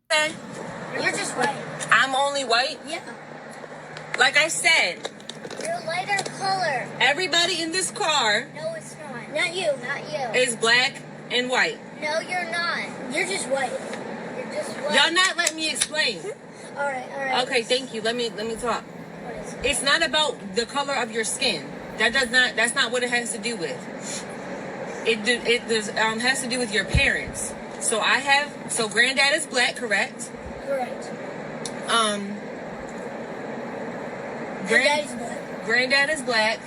Okay. You're just white. I'm only white? Yeah. Like I said, You're lighter color. everybody in this car No, it's not. Not you. Not you. is black and white. No, you're not. You're just white. You're just white. Y'all not let me explain. All right. Okay, thank you. Let me talk. What is it? It's not about the color of your skin. That's not what it has to do with. It has to do with your parents. So granddad is black, correct? Correct. Granddad is black.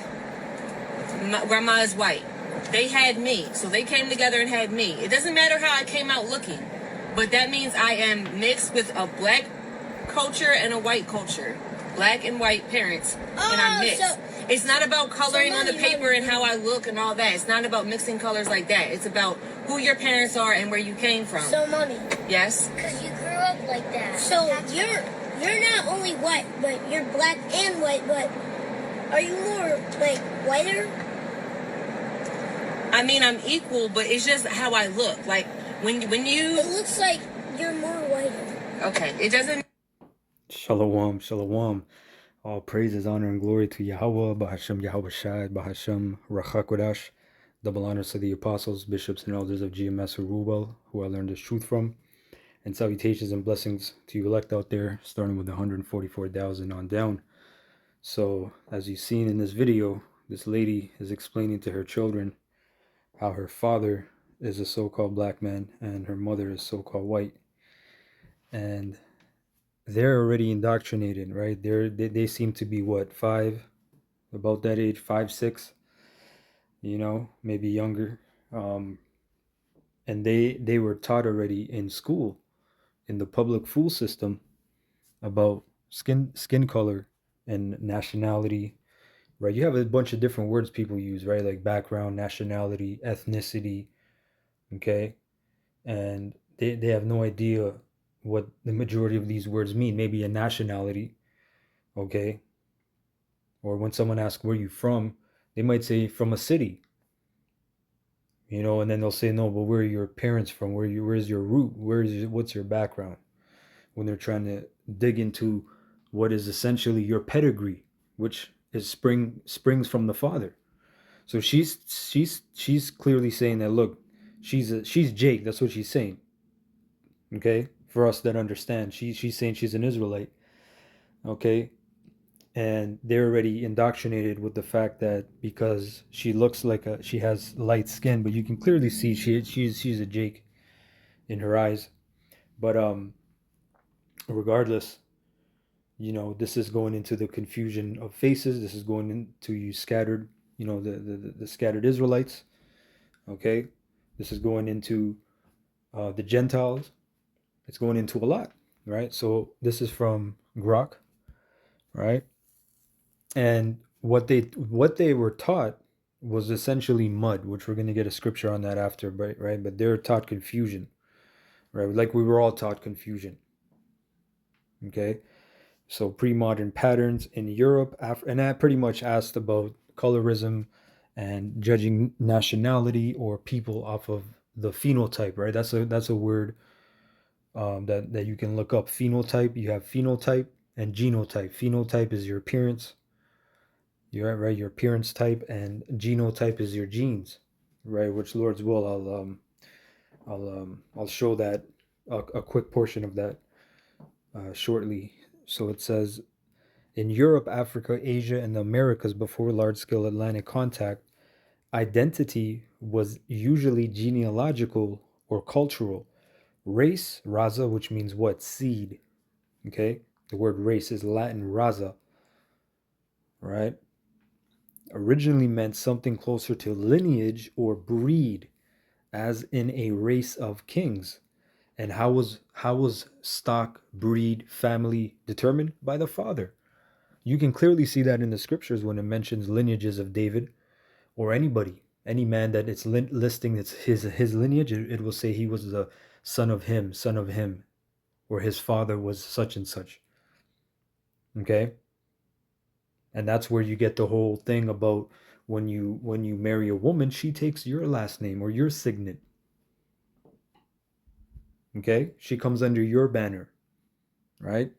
Grandma is white. They had me, so they came together and had me. It doesn't matter how I came out looking, but that means I am mixed with a black culture and a white culture. Black and white parents, and I'm mixed. So, it's not about coloring on the paper and how I look and all that. It's not about mixing colors like that. It's about who your parents are and where you came from. So, Mommy. Yes? Because you grew up like that. So, you're not only white, but you're black and white, but are you more, like, whiter? I mean, I'm equal, but it's just how I look. Like, when you... It looks like you're more whiter. Okay, it doesn't... Shalom, shalom. All praises, honor, and glory to Yahweh, Bahashem Yahweh Shai, Bahashem Rachakodash. Double honors to the apostles, bishops, and elders of GMS Rubel, who I learned this truth from. And salutations and blessings to you elect out there, starting with 144,000 on down. So, as you've seen in this video, this lady is explaining to her children how her father is a so-called black man and her mother is so-called white. And they're already indoctrinated, right? They seem to be what, 5, about that age, 5, 6, maybe younger. And they were taught already in school, in the public school system, about skin color and nationality, right? You have a bunch of different words people use, right? Like background, nationality, ethnicity, okay? And they have no idea what the majority of these words mean. Maybe a nationality, okay? Or when someone asks where you from, they might say from a city, and then they'll say, no, but where are your parents from? Where's your root? What's your background? When they're trying to dig into what is essentially your pedigree, which is springs from the father. So she's clearly saying that, look, she's Jake. That's what she's saying. Okay, for us that understand, she's saying she's an Israelite. Okay, and they're already indoctrinated with the fact that because she looks like she has light skin, but you can clearly see she's a Jake in her eyes. But regardless, this is going into the confusion of faces. This is going into you scattered, the scattered Israelites. Okay, this is going into the Gentiles. It's going into a lot, right? So this is from Grok, right? And what they were taught was essentially mud, which we're going to get a scripture on that after, right? But they're taught confusion, right? Like we were all taught confusion. Okay, so pre-modern patterns in Europe, and that pretty much asked about colorism and judging nationality or people off of the phenotype, right? That's a word that you can look up. Phenotype. You have phenotype and genotype. Phenotype is your appearance. You're right. Your appearance type, and genotype is your genes, right? Which Lord's will, I'll show that a quick portion of that shortly. So it says, in Europe, Africa, Asia, and the Americas before large-scale Atlantic contact, identity was usually genealogical or cultural. Race, raza, which means what? Seed. Okay? The word race is Latin raza, right? Originally meant something closer to lineage or breed, as in a race of kings. And how was stock, breed, family determined? By the father. You can clearly see that in the scriptures when it mentions lineages of David or anybody, any man that it's listing it's his lineage. It will say he was the son of him, or his father was such and such. Okay, and that's where you get the whole thing about when you marry a woman, she takes your last name or your signet. Okay? She comes under your banner, right?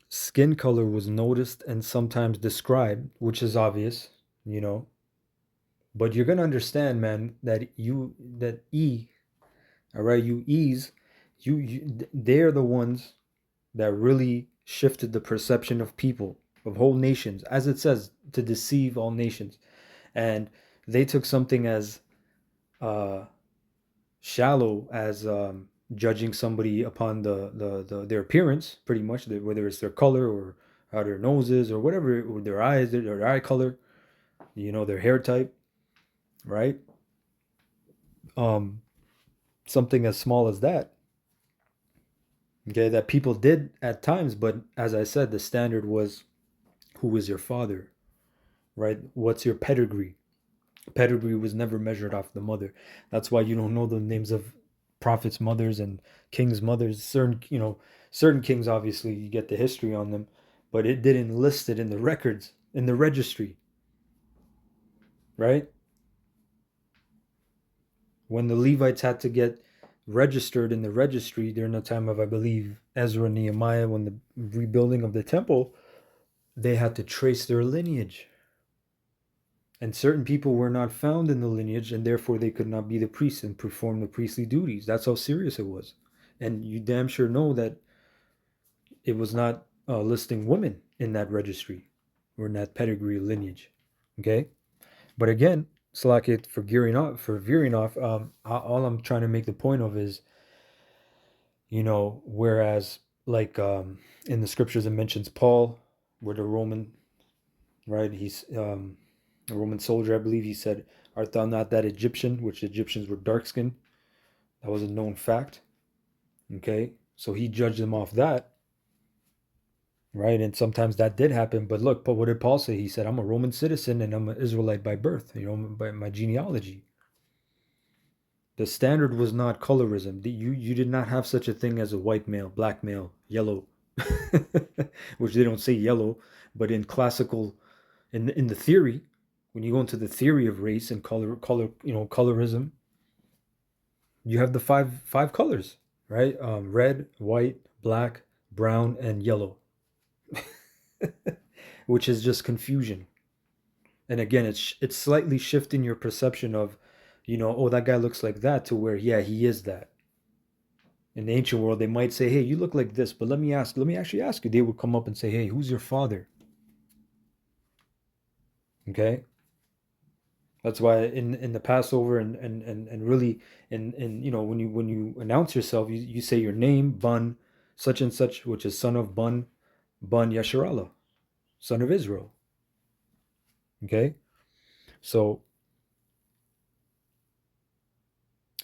Skin color was noticed and sometimes described, which is obvious, you know. But you're gonna understand, man, that all right, they're the ones that really shifted the perception of people, of whole nations, as it says, to deceive all nations. And they took something as uh, shallow as judging somebody upon their appearance, pretty much, whether it's their color or how their nose is or whatever, or their eyes, their eye color, their hair type, right? Um, Something as small as that, okay, that people did at times, but as I said, the standard was who is your father, right? What's your pedigree? Pedigree was never measured off the mother. That's why you don't know the names of prophets' mothers and kings' mothers. Certain kings, obviously, you get the history on them, but it didn't list it in the records, in the registry, right? When the Levites had to get registered in the registry during the time of, I believe, Ezra and Nehemiah, when the rebuilding of the temple, they had to trace their lineage. And certain people were not found in the lineage, and therefore they could not be the priests and perform the priestly duties. That's how serious it was. And you damn sure know that it was not listing women in that registry or in that pedigree lineage. Okay? But again, Slack for veering off. All I'm trying to make the point of is, whereas like in the scriptures it mentions Paul, where the Roman, right? He's a Roman soldier, I believe. He said, "Art thou not that Egyptian?" Which Egyptians were dark skinned. That was a known fact. Okay, so he judged them off that, right? And sometimes that did happen. But look, but what did Paul say? He said, "I'm a Roman citizen and I'm an Israelite by birth. By my genealogy." The standard was not colorism. You did not have such a thing as a white male, black male, yellow, which they don't say yellow, but in classical, in the theory, when you go into the theory of race and colorism, you have the five colors, right? Red, white, black, brown, and yellow, which is just confusion. And again, it's slightly shifting your perception of, oh, that guy looks like that, to where, yeah, he is that. In the ancient world, they might say, hey, you look like this, but let me actually ask you. They would come up and say, hey, who's your father? Okay. That's why in the Passover and really in when you announce yourself, you say your name, Bun, such and such, which is son of Bun Yasharallah, son of Israel. Okay? So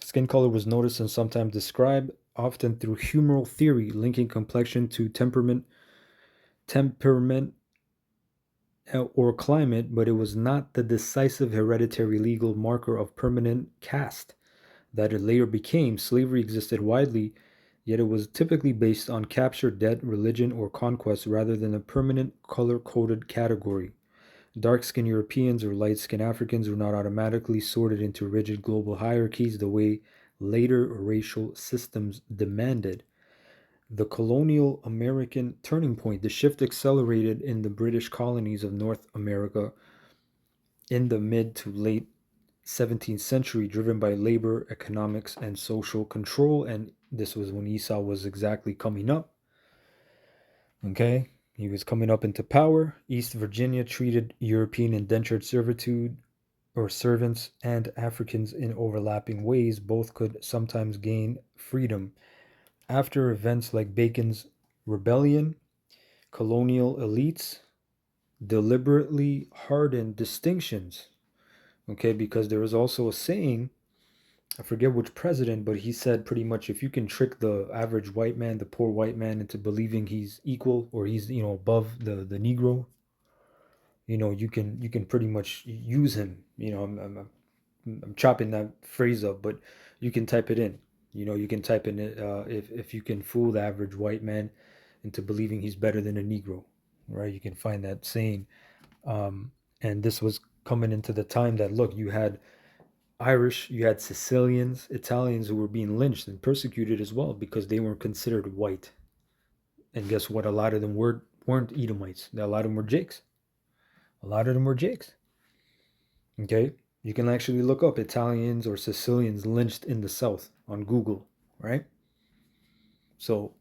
skin color was noticed and sometimes described, often through humoral theory, linking complexion to temperament or climate, but it was not the decisive hereditary legal marker of permanent caste that it later became. Slavery existed widely, yet it was typically based on capture, debt, religion, or conquest rather than a permanent color-coded category. Dark-skinned Europeans or light-skinned Africans were not automatically sorted into rigid global hierarchies the way later racial systems demanded. The colonial American turning point, the shift accelerated in the British colonies of North America in the mid to late 17th century, driven by labor, economics, and social control. And this was when Esau was exactly coming up. Okay, he was coming up into power. East Virginia treated European indentured servitude or servants and Africans in overlapping ways. Both could sometimes gain freedom. After events like Bacon's Rebellion, colonial elites deliberately hardened distinctions. Okay, because there was also a saying, I forget which president, but he said pretty much, if you can trick the average white man, the poor white man, into believing he's equal or he's above the Negro, you can pretty much use him. I'm chopping that phrase up, but you can type it in. You can type in it, if you can fool the average white man into believing he's better than a Negro, right? You can find that saying. And this was coming into the time that, look, you had Irish, you had Sicilians, Italians who were being lynched and persecuted as well because they weren't considered white. And guess what? A lot of them weren't Edomites. A lot of them were Jakes. A lot of them were Jakes. Okay? You can actually look up Italians or Sicilians lynched in the South on Google, right? So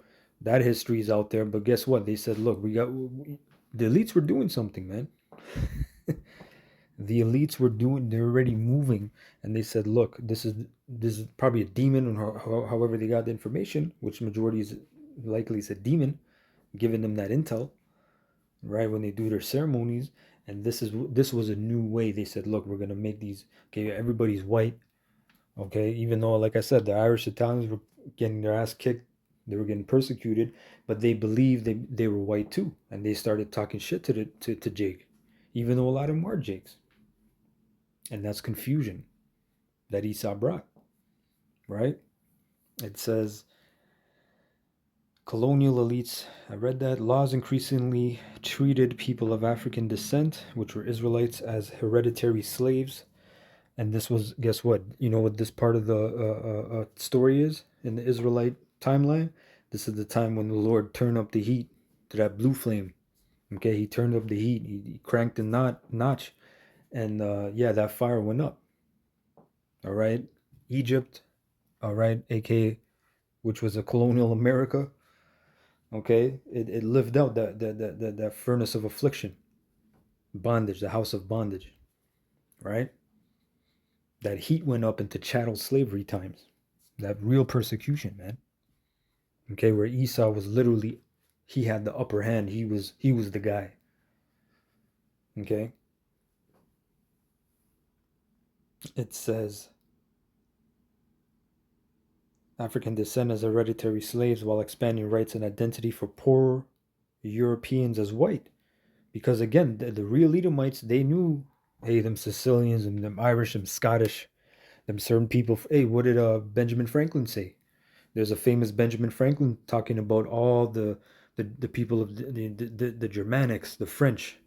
that history is out there. But guess what? They said, look, the elites were doing something, man. The elites they're already moving, and they said, look, this is probably a demon, or however they got the information, which majority is likely is a demon giving them that intel, right, when they do their ceremonies. And this was a new way. They said, look, we're going to make these, okay, everybody's white, okay, even though, like I said, the Irish Italians were getting their ass kicked, they were getting persecuted, but they believed they were white too, and they started talking shit to Jake, even though a lot of them are Jakes. And that's confusion that Esau brought, right? It says, colonial elites, I read that, laws increasingly treated people of African descent, which were Israelites, as hereditary slaves. And this was, guess what? You know what this part of the story is in the Israelite timeline? This is the time when the Lord turned up the heat to that blue flame. Okay, he turned up the heat. He cranked the notch. And yeah, that fire went up. All right, Egypt, all right, aka which was a colonial America. Okay, it lived out that furnace of affliction, bondage, the house of bondage, right? That heat went up into chattel slavery times, that real persecution, man. Okay, where Esau was literally, he had the upper hand. He was the guy. Okay. It says African descent as hereditary slaves while expanding rights and identity for poor Europeans as white. Because again, the real Edomites, they knew, hey, them Sicilians and them Irish and Scottish, them certain people. Hey, what did Benjamin Franklin say? There's a famous Benjamin Franklin talking about all the people of the Germanics, the French.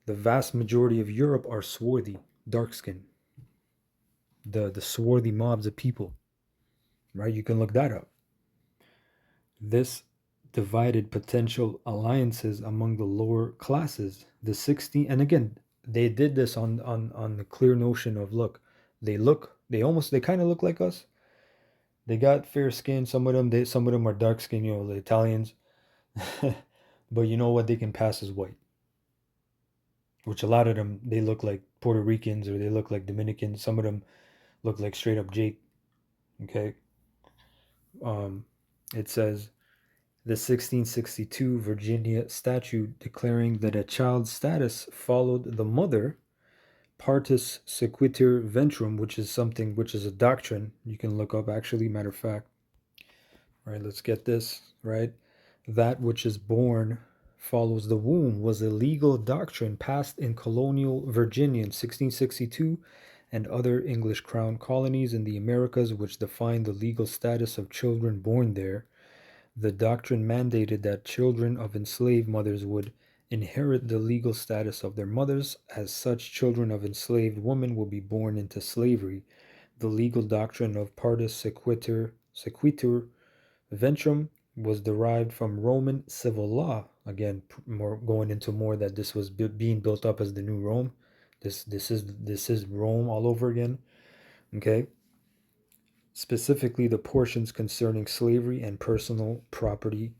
The vast majority of Europe are swarthy, dark skinned. The swarthy mobs of people, right? You can look that up. This divided potential alliances among the lower classes. The 16, and again, they did this on the clear notion of, look, they kind of look like us. They got fair skin. Some of them are dark skin, the Italians. But you know what? They can pass as white. Which a lot of them, they look like Puerto Ricans or they look like Dominicans. Some of them look like straight up Jake. Okay. It says the 1662 Virginia statute declaring that a child's status followed the mother, partus sequitur ventrum, which is a doctrine you can look up, actually, matter of fact. All right, let's get this, right? That which is born follows the womb was a legal doctrine passed in colonial Virginia in 1662 and other English crown colonies in the Americas, which defined the legal status of children born there. The doctrine mandated that children of enslaved mothers would inherit the legal status of their mothers. As such, children of enslaved women will be born into slavery. The legal doctrine of partus sequitur ventrum was derived from Roman civil law. Again, going into more that this was being built up as the new Rome. This is Rome all over again. Okay. Specifically, the portions concerning slavery and personal property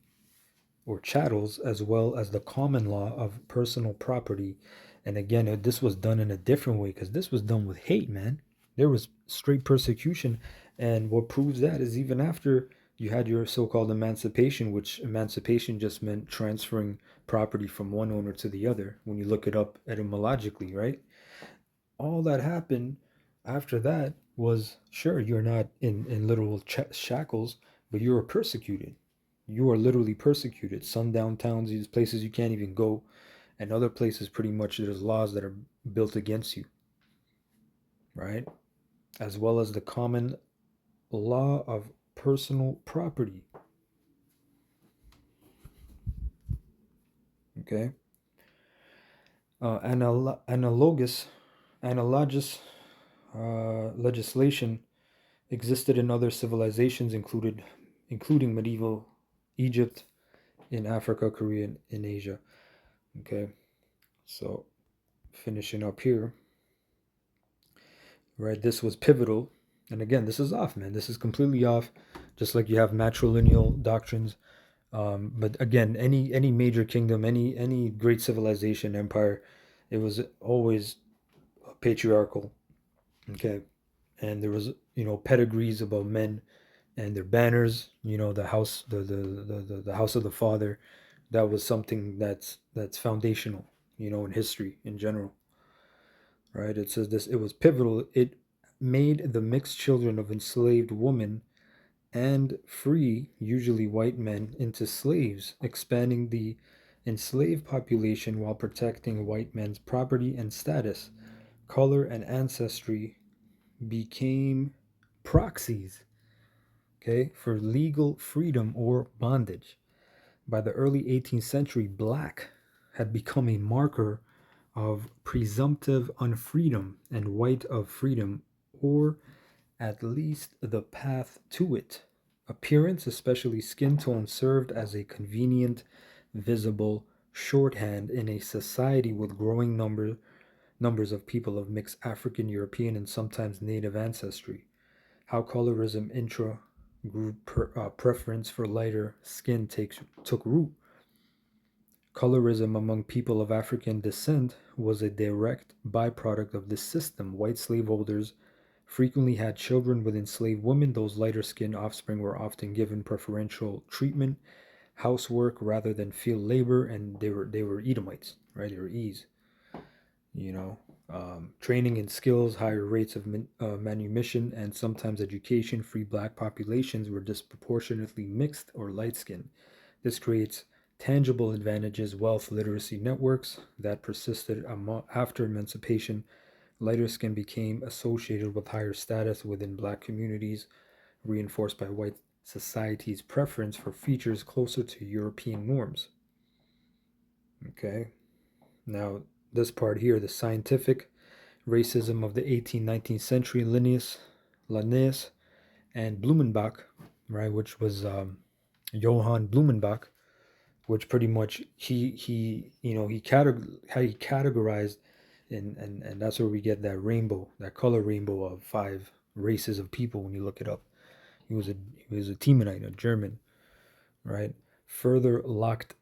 or chattels, as well as the common law of personal property. And again, this was done in a different way because this was done with hate, man. There was straight persecution. And what proves that is even after you had your so-called emancipation, which emancipation just meant transferring property from one owner to the other, when you look it up etymologically, right? All that happened after that was, sure, you're not in literal shackles, but you are persecuted. You are literally persecuted. Sundown towns, these places you can't even go, and other places pretty much there's laws that are built against you, right? As well as the common law of personal property. Okay. Analogous, legislation existed in other civilizations, including medieval Egypt, in Africa, Korea, and in Asia. Okay, so finishing up here, right? This was pivotal, and again, this is off, man. This is completely off. Just like you have matrilineal doctrines, but again, any major kingdom, any great civilization, empire, it was always patriarchal. Okay, and there was pedigrees about men and their banners. The house, the house of the father. That was something that's foundational. In history in general, right? It says this. It was pivotal. It made the mixed children of enslaved women and free, usually white men, into slaves, expanding the enslaved population while protecting white men's property and status. Color and ancestry became proxies, okay, for legal freedom or bondage. By the early 18th century, black had become a marker of presumptive unfreedom and white of freedom, or at least the path to it. Appearance, especially skin tone, served as a convenient, visible shorthand in a society with growing numbers of people of mixed African, European, and sometimes native ancestry. How colorism intra group preference for lighter skin took root. Colorism among people of African descent was a direct byproduct of this system. White slaveholders frequently had children with enslaved women. Those lighter skinned offspring were often given preferential treatment, housework rather than field labor, and they were Edomites, right? They were E's. You know, training and skills, higher rates of manumission, and sometimes education. Free black populations were disproportionately mixed or light skinned. This creates tangible advantages, wealth, literacy networks that persisted after emancipation. Lighter skin became associated with higher status within black communities, reinforced by white society's preference for features closer to European norms. Okay, now this part here, the scientific racism of the 18th-19th century, Linnaeus, and Blumenbach, right, which was Johann Blumenbach, which pretty much he categorized, and that's where we get that rainbow, that color rainbow of 5 races of people when you look it up. He was a Teemanite, a German, right? Further locked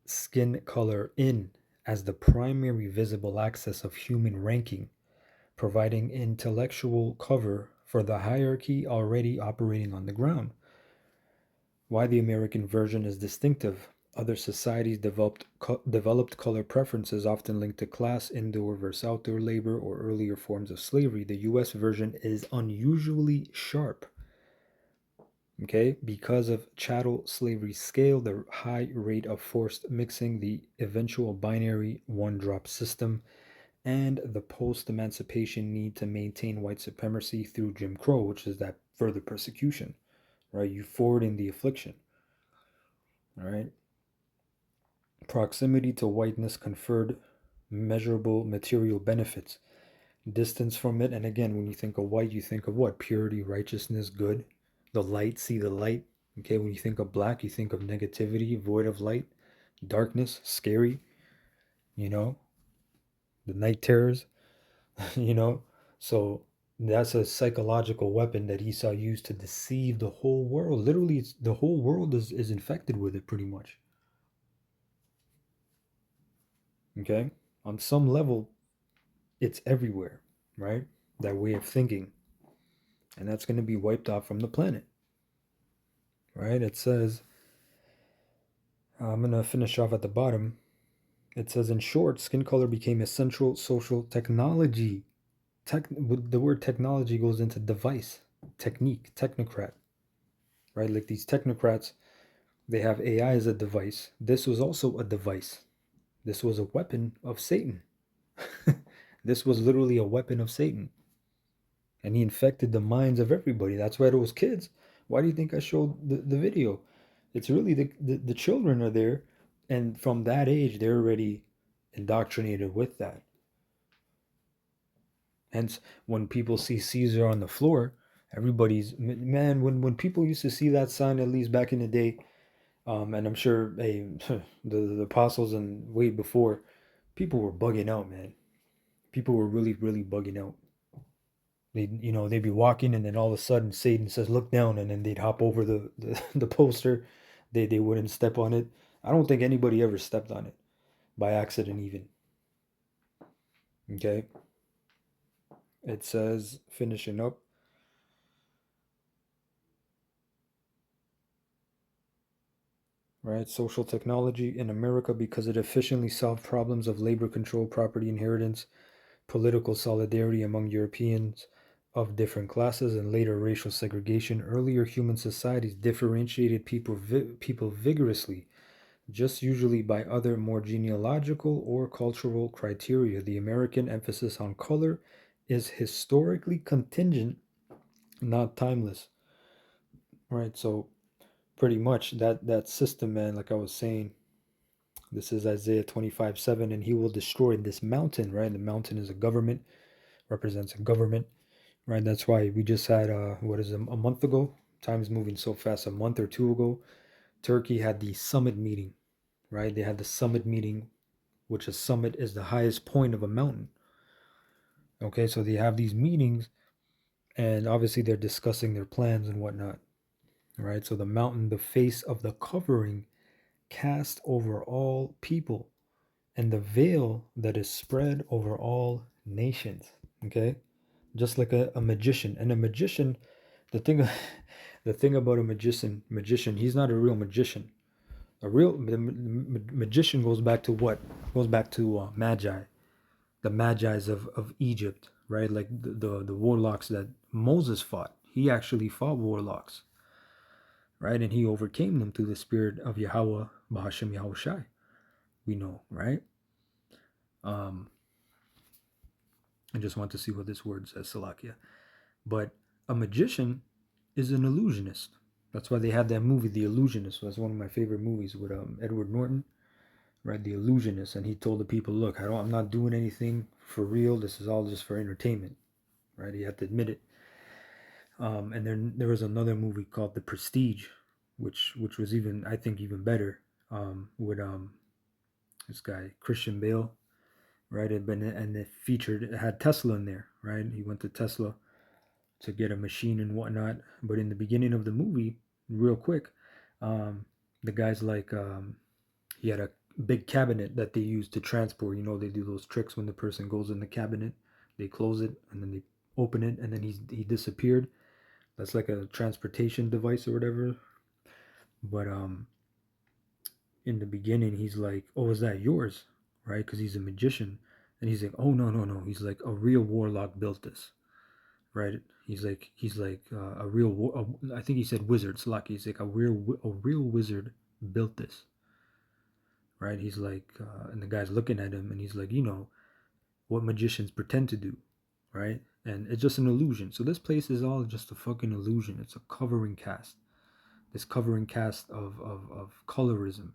skin color in as the primary visible axis of human ranking, providing intellectual cover for the hierarchy already operating on the ground. Why the American version is distinctive. Other societies developed color preferences often linked to class, indoor versus outdoor labor, or earlier forms of slavery. The US version is unusually sharp. Okay, because of chattel slavery scale, the high rate of forced mixing, the eventual binary one drop system, and the post emancipation need to maintain white supremacy through Jim Crow, which is that further persecution, right? You forwarding the affliction, all right? Proximity to whiteness conferred measurable material benefits. Distance from it, and again, when you think of white, you think of what? Purity, righteousness, good. The light, see the light. Okay, when you think of black, you think of negativity, void of light, darkness, scary, you know, the night terrors, you know. So that's a psychological weapon that Esau used to deceive the whole world. Literally, the whole world is infected with it pretty much. Okay, on some level, it's everywhere, right? That way of thinking. And that's going to be wiped off from the planet, right? It says, I'm going to finish off at the bottom. It says, in short, skin color became a central social technology. The word technology goes into device, technique, technocrat, right? Like these technocrats, they have AI as a device. This was also a device. This was a weapon of Satan. This was literally a weapon of Satan. And he infected the minds of everybody. That's why it was kids. Why do you think I showed the video? It's really the children are there, and from that age, they're already indoctrinated with that. Hence, when people see Caesar on the floor, everybody's man. When people used to see that sign, at least back in the day, and I'm sure the apostles and way before, people were bugging out, man. People were really bugging out. They'd be walking, and then all of a sudden Satan says, "Look down," and then they'd hop over the poster. They wouldn't step on it. I don't think anybody ever stepped on it by accident, even. Okay. It says, finishing up. Right, social technology in America, because it efficiently solved problems of labor control, property inheritance, political solidarity among Europeans of different classes, and later racial segregation. Earlier human societies differentiated people vigorously, just usually by other more genealogical or cultural criteria. The American emphasis on color is historically contingent, not timeless. Right, so pretty much that system, man, like I was saying, this is Isaiah 25:7, and he will destroy this mountain, right? The mountain is a government, represents a government, right? That's why we just had, what is it, a month ago? Time's moving so fast. A month or two ago, Turkey had the summit meeting, right? They had the summit meeting, which a summit is the highest point of a mountain. Okay, so they have these meetings, and obviously they're discussing their plans and whatnot, right? So the mountain, the face of the covering cast over all people, and the veil that is spread over all nations. Okay, just like a magician. And a magician, the thing the thing about a magician, he's not a real magician. A real magician goes back to what? Goes back to magi, the magi's of Egypt, right? Like the warlocks that Moses fought. He actually fought warlocks, right? And he overcame them through the spirit of Yahweh, Bahashem Yahushai. We know, right? Um, I just want to see what this word says, Salakia. But a magician is an illusionist. That's why they have that movie, The Illusionist. That's one of my favorite movies with Edward Norton, right? The Illusionist, and he told the people, "Look, I'm not doing anything for real. This is all just for entertainment," right? You have to admit it. And then there was another movie called The Prestige, which was even, I think, even better, with this guy Christian Bale, right? And it had Tesla in there, right? He went to Tesla to get a machine and whatnot. But in the beginning of the movie, real quick, the guy's like, he had a big cabinet that they use to transport. They do those tricks when the person goes in the cabinet, they close it and then they open it, and then he disappeared. That's like a transportation device or whatever. But in the beginning, he's like, "Oh, is that yours?" Right? Because he's a magician, and he's like, "Oh, no, no, no." He's like, "A real warlock built this." Right? He's like a real. I think he said wizard. Lucky. He's like a real wizard built this. Right? He's like, and the guy's looking at him, and he's like, what magicians pretend to do, right? And it's just an illusion. So this place is all just a fucking illusion. It's a covering cast. This covering cast of colorism,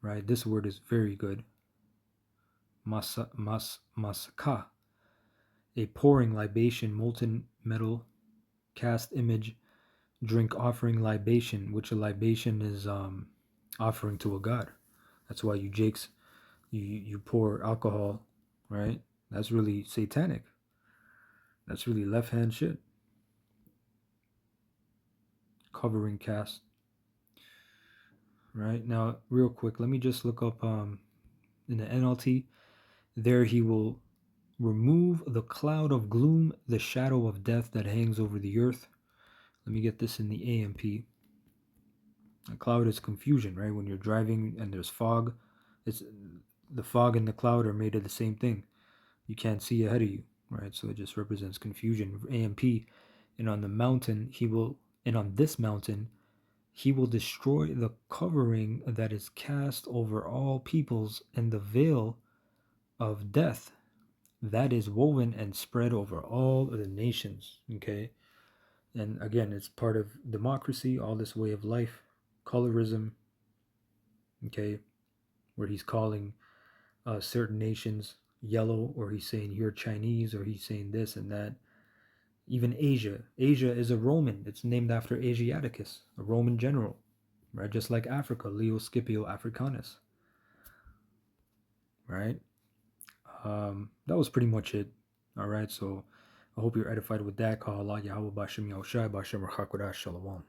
right? This word is very good. Masaka, a pouring libation, molten metal, cast image, drink offering libation, which a libation is offering to a god. That's why you pour alcohol, right? That's really satanic. That's really left hand shit. Covering cast. Right now, real quick, let me just look up in the NLT. There he will remove the cloud of gloom, the shadow of death that hangs over the earth. Let me get this in the AMP. A cloud is confusion, right? When you're driving and there's fog, it's the fog and the cloud are made of the same thing. You can't see ahead of you, right? So it just represents confusion. AMP, and on the mountain and on this mountain he will destroy the covering that is cast over all peoples, and the veil of death that is woven and spread over all of the nations. Okay, and again, it's part of democracy, all this way of life, colorism. Okay, where he's calling certain nations yellow, or he's saying you're Chinese, or he's saying this and that. Even Asia. Asia is a Roman. It's named after Asiaticus, a Roman general, right? Just like Africa, Leo Scipio Africanus, right? That was pretty much it. All right, so I hope you're edified with that. Ka Allah Yahweh Bashem Yahushai Bashem Rachakodash Shalom.